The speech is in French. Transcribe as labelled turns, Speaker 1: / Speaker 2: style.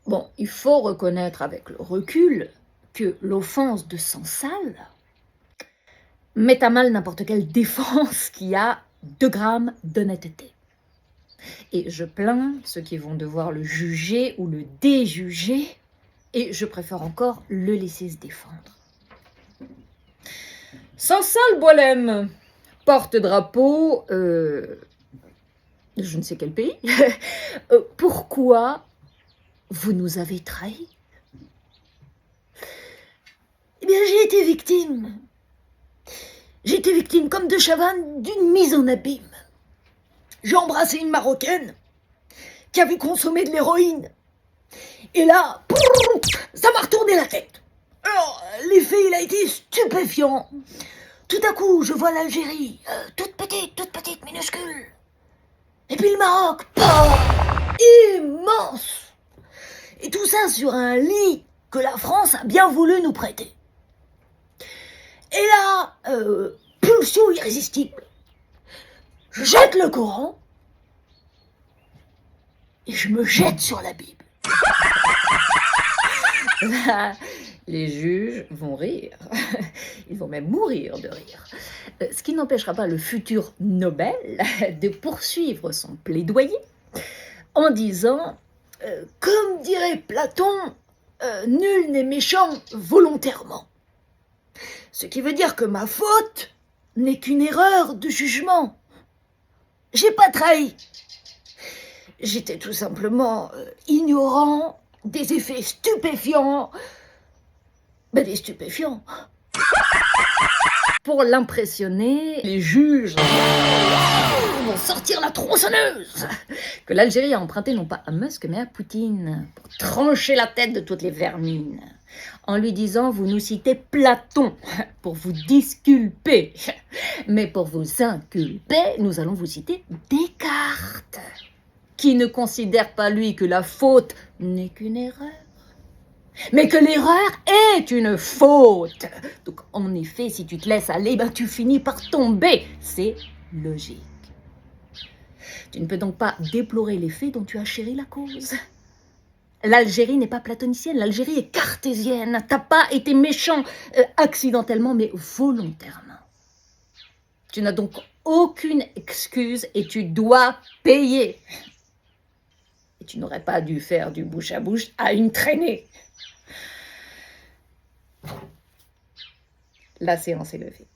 Speaker 1: Bon, il faut reconnaître avec le recul que l'offense de sang sale met à mal n'importe quelle défense qui a 2 grammes d'honnêteté. Et je plains ceux qui vont devoir le juger ou le déjuger, et je préfère encore le laisser se défendre. Sans sale, Boilem, porte-drapeau, je ne sais quel pays. Pourquoi vous nous avez trahis? Eh bien, j'ai été victime. J'ai été victime, comme de Chavannes, d'une mise en abîme. J'ai embrassé une Marocaine qui avait consommé de l'héroïne. Et là, ça m'a retourné la tête. Alors, l'effet, il a été stupéfiant. Tout à coup, je vois l'Algérie, toute petite, minuscule. Et puis le Maroc, immense. Et tout ça sur un lit que la France a bien voulu nous prêter. Et là, pulsion irrésistible. Je jette le Coran et je me jette sur la Bible. Les juges vont rire. Ils vont même mourir de rire. Ce qui n'empêchera pas le futur Nobel de poursuivre son plaidoyer en disant, comme dirait Platon, nul n'est méchant volontairement. Ce qui veut dire que ma faute n'est qu'une erreur de jugement. J'ai pas trahi. J'étais tout simplement ignorant des effets stupéfiants. Des stupéfiants. Pour l'impressionner, les juges vont sortir la tronçonneuse que l'Algérie a empruntée non pas à Musk mais à Poutine pour trancher la tête de toutes les vermines en lui disant: vous nous citez Platon pour vous disculper, mais pour vous inculper, nous allons vous citer Descartes, qui ne considère pas lui que la faute n'est qu'une erreur, mais que l'erreur est une faute. Donc, en effet, si tu te laisses aller, tu finis par tomber. C'est logique. Tu ne peux donc pas déplorer les faits dont tu as chéri la cause. L'Algérie n'est pas platonicienne, l'Algérie est cartésienne. T'as pas été méchant accidentellement, mais volontairement. Tu n'as donc aucune excuse et tu dois payer. Et tu n'aurais pas dû faire du bouche à bouche à une traînée. La séance est levée.